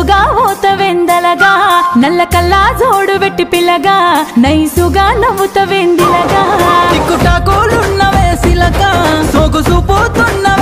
ముద్దుగా ఓతవెందలగా నల్ల కల్లా జోడు వెట్టి పిల్లగా నైసుగా నవ్వుతవెందిలగా టిక్కుటాకులున్నవే సిలక సోగు సూపుతున్నవే